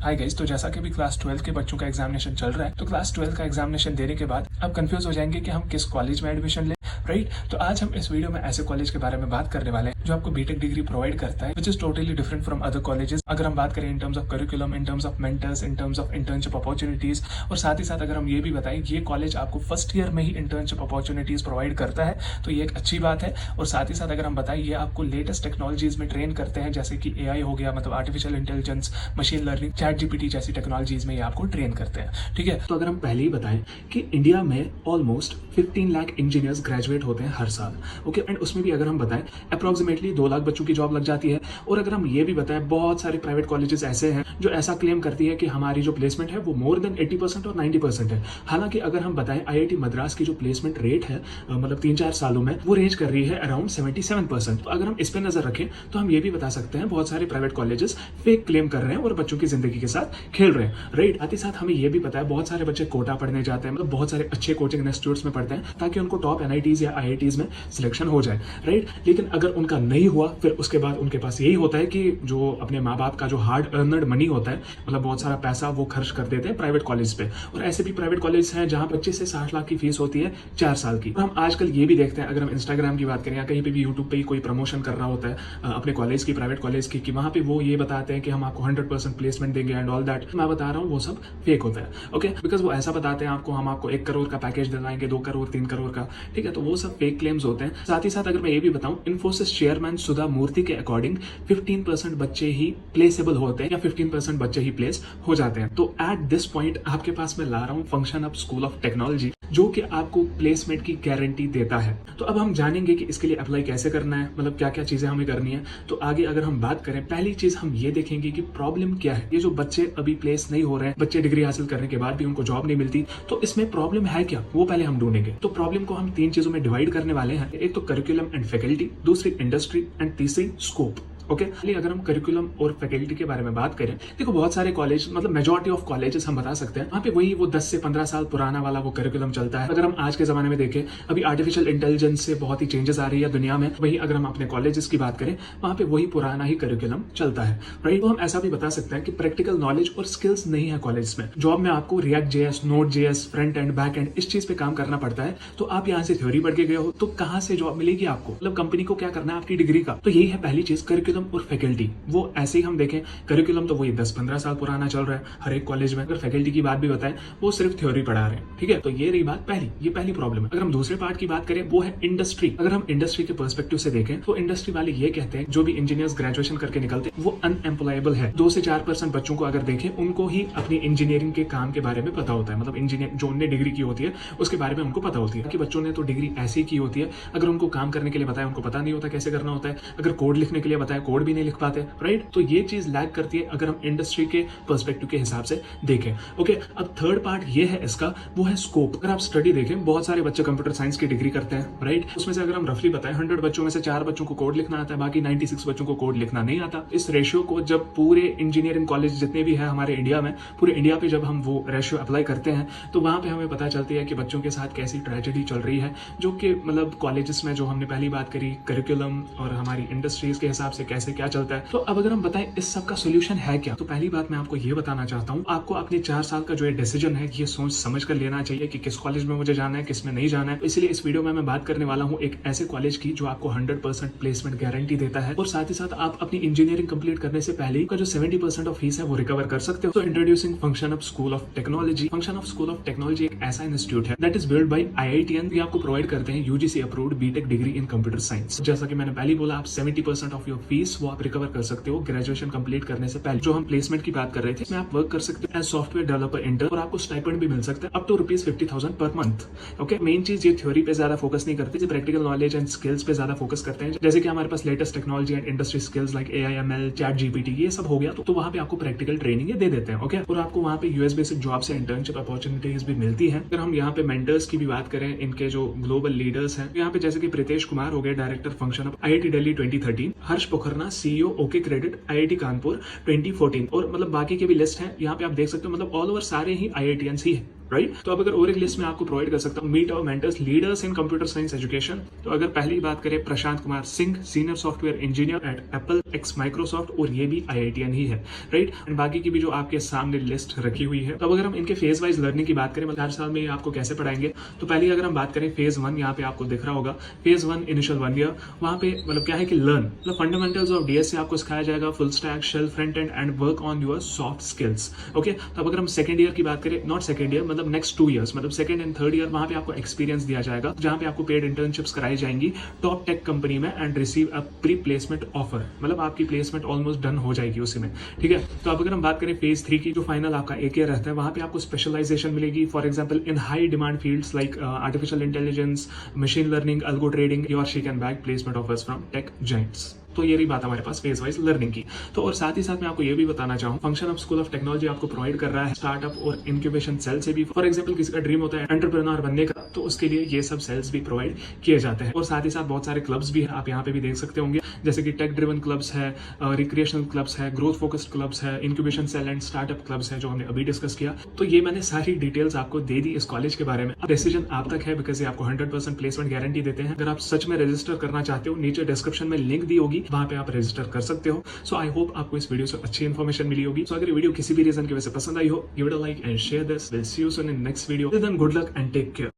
Hi guys, तो जैसा कि अभी क्लास 12 के बच्चों का एग्जामिनेशन चल रहा है, तो क्लास 12 का एग्जामिनेशन देने के बाद आप कंफ्यूज हो जाएंगे कि हम किस कॉलेज में एडमिशन लें, राइट। तो आज हम इस वीडियो में ऐसे कॉलेज के बारे में बात करने वाले हैं जो आपको बीटेक डिग्री प्रोवाइड करता है, which is totally different from other colleges. अगर हम बात करें in terms of curriculum, in terms of mentors, in terms of internship opportunities, और साथ ही साथ अगर हम ये भी बताएं ये कॉलेज आपको फर्स्ट ईयर में ही इंटर्नशिप अपॉर्चुनिटीज प्रोवाइड करता है, तो ये एक अच्छी बात है। और साथ ही साथ अगर हम बताएं ये आपको लेटेस्ट टेक्नोलॉजीज में ट्रेन करते हैं, जैसे कि एआई हो गया, मतलब artificial intelligence, machine learning, chat GPT जैसी टेक्नोलॉजीज में ये आपको ट्रेन करते हैं, ठीक है। तो अगर हम पहले ही बताएं कि इंडिया में ऑलमोस्ट 15 लाख इंजीनियर्स ग्रेजुएट होते हैं हर साल, ओके। एंड उसमें भी अगर हम बताएं अप्रोक्सीमेटली 2 लाख बच्चों की जॉब लग जाती है। और अगर हम ये भी बताएं बहुत सारे प्राइवेट कॉलेजेस ऐसे हैं जो ऐसा क्लेम करती है कि हमारी जो प्लेसमेंट है वो मोर देन 80% और 90% है। हालांकि अगर हम बताएं आईआईटी मद्रास की जो प्लेसमेंट रेट है मतलब 3-4 सालों में वो रेंज कर रही है अराउंड 77%। तो अगर हम इस पर नजर रखें तो हम ये भी बता सकते हैं बहुत सारे प्राइवेट कॉलेजेस फेक क्लेम कर रहे हैं और बच्चों की जिंदगी के साथ खेल रहे हैं, राइट। साथ ही साथ हमें ये भी पता है बहुत सारे बच्चे कोटा पढ़ने जाते हैं, मतलब बहुत सारे अच्छे कोचिंग इंस्टीट्यूट्स में पढ़ते हैं ताकि उनको टॉप एनआईटीज या आईआईटीज में सिलेक्शन हो जाए, राइट। लेकिन अगर उनका नहीं हुआ फिर उसके बाद उनके पास यही होता है कि जो अपने माँ बाप का जो हार्ड अर्नड मनी होता है, मतलब बहुत सारा पैसा वो खर्च कर देते हैं प्राइवेट कॉलेज पे। और ऐसे भी प्राइवेट कॉलेज हैं जहां 25 से 60 लाख की फीस होती है 4 साल की। और हम आजकल ये भी देखते हैं, अगर हम इंस्टाग्राम की बात करें या कहीं पे भी यूट्यूब पे ही कोई प्रमोशन कर रहा होता है अपने कॉलेज की, प्राइवेट कॉलेज की, कि वहां पे वो ये बताते हैं कि हम आपको 100% प्लेसमेंट देंगे एंड ऑल दैट। मैं बता रहा हूँ वो सब फेक होता है, ओके। बिकॉज वो ऐसा बताते हैं आपको हम आपको 1 करोड़ का पैकेज दिलाएंगे, 2 करोड़, 3 करोड़ का, ठीक है। तो वो सब फेक क्लेम्स होते हैं। साथ ही साथ अगर मैं ये भी बताऊं, इन्फोसिस चेयरमैन सुधा मूर्ति के अकॉर्डिंग 15% बच्चे ही प्लेसेबल होते हैं या 15% बच्चे ही प्लेस हो जाते हैं। तो एट दिस पॉइंट आपके पास मैं ला रहा हूं function of school of technology जो कि आपको प्लेसमेंट की गारंटी देता है। तो अब हम जानेंगे कि इसके लिए अप्लाई कैसे करना है, मतलब क्या क्या चीजें हमें करनी है। तो आगे अगर हम बात करें, पहली चीज हम ये देखेंगे कि प्रॉब्लम क्या है। ये जो बच्चे अभी प्लेस नहीं हो रहे हैं, बच्चे डिग्री हासिल करने के बाद भी उनको जॉब नहीं मिलती, तो इसमें प्रॉब्लम है क्या वो पहले हम ढूंढेंगे। तो प्रॉब्लम को हम 3 चीजों में डिवाइड करने वाले हैं। एक तो करिकुलम एंड फैकल्टी, दूसरी इंडस्ट्री एंड तीसरी स्कोप, ओके। अगर हम करिकुलम और फैकल्टी के बारे में बात करें, देखो बहुत सारे कॉलेज, मतलब मेजॉरिटी ऑफ कॉलेजेस हम बता सकते हैं वहां पे वही वो 10 से 15 साल पुराना वाला वो करिकुलम चलता है। अगर हम आज के जमाने में देखें, अभी आर्टिफिशियल इंटेलिजेंस से बहुत ही चेंजेस आ रही है दुनिया में, वही अगर हम अपने कॉलेजेस की बात करें वहां पे वही पुराना ही करिकुलम चलता है, राइट। तो हम ऐसा भी बता सकते हैं कि प्रैक्टिकल नॉलेज और स्किल्स नहीं है कॉलेज में। जॉब में आपको react JS, node JS, front end back and इस चीज पे काम करना पड़ता है। तो आप यहाँ से थ्योरी पढ़ के गए हो तो कहाँ से जॉब मिलेगी आपको, मतलब कंपनी को क्या करना है आपकी डिग्री का। तो यही है पहली चीज, करिकुलम और फैकल्टी। वो ऐसे ही हम देखें, करिकुलम तो वही 10-15 साल पुराना चल रहा है हर एक कॉलेज में। अगर फैकल्टी की बात भी बताएं वो सिर्फ थ्योरी पढ़ा रहे हैं, ठीक है। तो ये रही बात पहली, ये पहली प्रॉब्लम है। अगर हम दूसरे पार्ट की बात करें वो है इंडस्ट्री। अगर हम इंडस्ट्री के पर्सपेक्टिव से देखें तो इंडस्ट्री वाले ये कहते हैं जो भी इंजीनियर्स ग्रेजुएशन करके निकलते हैं वो अनएम्प्लॉयबल है। 2 से 4% बच्चों को अगर देखें उनको ही अपनी इंजीनियरिंग के काम के बारे में पता होता है, मतलब इंजीनियर जो उन्होंने डिग्री की होती है उसके बारे में उनको पता होती है। कि बच्चों ने तो डिग्री ऐसे ही की होती है, अगर उनको काम करने के लिए बताया उनको पता नहीं होता कैसे करना होता है। अगर कोड लिखने के लिए बताया कोड भी नहीं लिख पाते, राइट। तो ये चीज लैग करती है अगर हम इंडस्ट्री के पर्सपेक्टिव के हिसाब से देखें, ओके। अब थर्ड पार्ट ये है इसका, वो है स्कोप। अगर आप स्टडी देखें, बहुत सारे बच्चे कंप्यूटर साइंस की डिग्री करते हैं, राइट। उसमें से अगर हम रफली बताएं 100 बच्चों में से 4 बच्चों को कोड लिखना आता है, बाकी 96 बच्चों को कोड लिखना नहीं आता। इस रेशियो को जब पूरे इंजीनियरिंग कॉलेज जितने भी है हमारे इंडिया में, पूरे इंडिया पे जब हम वो रेशियो अप्लाई करते हैं तो वहां पे हमें पता चलती है कि बच्चों के साथ कैसी ट्रेजेडी चल रही है, जो कि मतलब कॉलेजेस में जो हमने पहली बात करी करिकुलम और हमारी इंडस्ट्रीज के हिसाब से कैसे क्या चलता है। तो अब अगर हम बताएं इस सब का सोल्यूशन है क्या, तो पहली बात मैं आपको ये बताना चाहता हूँ, आपको अपने 4 साल का जो डिसीजन है ये सोच समझ कर लेना चाहिए कि किस कॉलेज में मुझे जाना है, किस में नहीं जाना है। इसलिए इस वीडियो में मैं बात करने वाला हूँ एक ऐसे कॉलेज की जो आपको 100% प्लेसमेंट गारंटी देता है, और साथ ही साथ आप अपनी इंजीनियरिंग कंप्लीट करने से पहले का जो 70% ऑफ फीस है वो रिकवर कर सकते हो। तो introducing function of school of technology. Function of school of technology एक ऐसा इंस्टीट्यूट है that is build by IITian. ये आपको प्रोवाइड करते हैं UGC approved BTech degree in computer science. जैसा कि मैंने पहले बोला, आप 70% ऑफ योर फीस वो आप रिकवर कर सकते हो ग्रेजुएशन कंप्लीट करने से पहले। जो हम प्लेसमेंट की बात कर रहे थे, इसमें आप वर्क कर सकते हो एज सॉफ्टवेयर डेवलपर इंटर्न, और आपको स्टाइपेंड भी मिल सकता है up to ₹50,000 per month, okay. Main चीज ये थ्योरी पे ज्यादा फोकस नहीं करते, प्रैक्टिकल नॉलेज एंड स्किल्स पे ज्यादा फोकस करते हैं। जैसे कि हमारे पास latest technology and industry skills like AI, ML, ChatGPT ये सब हो गया, तो वहां पे आपको प्रैक्टिकल ट्रेनिंग दे देते हैं, ओके। और आपको वहां पे यूएस बेसिक जॉब से इंटर्नशिप अपॉर्चुनिटीज भी मिलती है। अगर हम यहाँ पे मेंटर्स की भी बात करें, इनके जो ग्लोबल लीडर्स हैं, यहाँ पे जैसे कि प्रीतेश कुमार हो गए director function of IIT Delhi 2013, Harsh Pokharna CEO okay credit IIT Kanpur 2014, और मतलब बाकी के भी लिस्ट है यहाँ पे आप देख सकते हो। मतलब ऑल ओवर सारे ही आईआईटीएंस ही है, राइट। तो अब अगर और एक लिस्ट में आपको प्रोवाइड कर सकता हूँ, meet our mentors leaders in computer science education. तो अगर पहली बात करें Prashant Kumar Singh, senior software engineer at Apple ex Microsoft, और ये भी IITian ही है, राइट। एंड बाकी की भी जो आपके सामने लिस्ट रखी हुई है। तो अगर हम इनके फेज वाइज लर्निंग की बात करें, मतलब 4 साल में आपको कैसे पढ़ाएंगे, तो पहले अगर हम बात करें फेज 1, यहाँ पे आपको दिख रहा होगा फेज 1 इनिशियल 1 ईयर। वहाँ पे मतलब क्या है कि लर्न मतलब फंडामेंटल्स ऑफ DS से आपको सिखाया जाएगा, full stack, shell, front end work on your soft skills. Okay, तो अब अगर हम सेकंड ईयर की बात करें, नॉट सेकंड ईयर मतलब नेक्स्ट 2 इयर्स, मतलब सेकंड एंड थर्ड ईयर, वहाँ पे आपको एक्सपीरियंस दिया जाएगा, जहाँ पे आपको पेड इंटर्नशिप्स कराई जाएंगी टॉप टेक कंपनी में and receive a pre placement offer, मतलब आपकी प्लेसमेंट ऑलमोस्ट डन हो जाएगी उसी में, ठीक है। तो अब अगर हम बात करें फेज 3 की, जो फाइनल आपका एक ईयर रहता है, वहाँ पे आपको स्पेशलाइजेशन मिलेगी, for example in high demand fields like artificial intelligence, machine learning, algo trading, your she can back placement offers from tech giants. तो ये रही बात हमारे पास फेज वाइज लर्निंग की। तो और साथ ही साथ मैं आपको ये भी बताना चाहूँ, function of school of technology आपको प्रोवाइड कर रहा है स्टार्टअप और इंक्यूबेशन सेल से भी। फॉर एग्जांपल किसी का ड्रीम होता है एंटरप्रेन्योर बनने का, तो उसके लिए ये सब सेल्स भी प्रोवाइड किए जाते हैं। और साथ ही साथ बहुत सारे क्लब्स भी है, आप यहाँ पे भी देख सकते होंगे, जैसे कि टेक ड्रिवन क्लब्स है, रिक्रिएशनल क्लब्स है, ग्रोथ फोकस्ड क्लब्स है, incubation cell and startup clubs है, जो हमने अभी डिस्कस किया। तो ये मैंने सारी डिटेल्स आपको दे दी इस कॉलेज के बारे में। अब डिसीजन आप तक है, बिकॉज ये आपको 100% प्लेसमेंट गारंटी देते हैं। अगर आप सच में रजिस्टर करना चाहते हो, नीचे डिस्क्रिप्शन में लिंक दी होगी, वहां पे आप रजिस्टर कर सकते हो। सो आई होप आपको इस वीडियो से अच्छी इन्फॉर्मेशन मिली होगी। सो अगर वीडियो किसी भी रीजन की वजह से पसंद आई हो, give it a like and share this. Will see you soon in next video. Till then good luck and take care.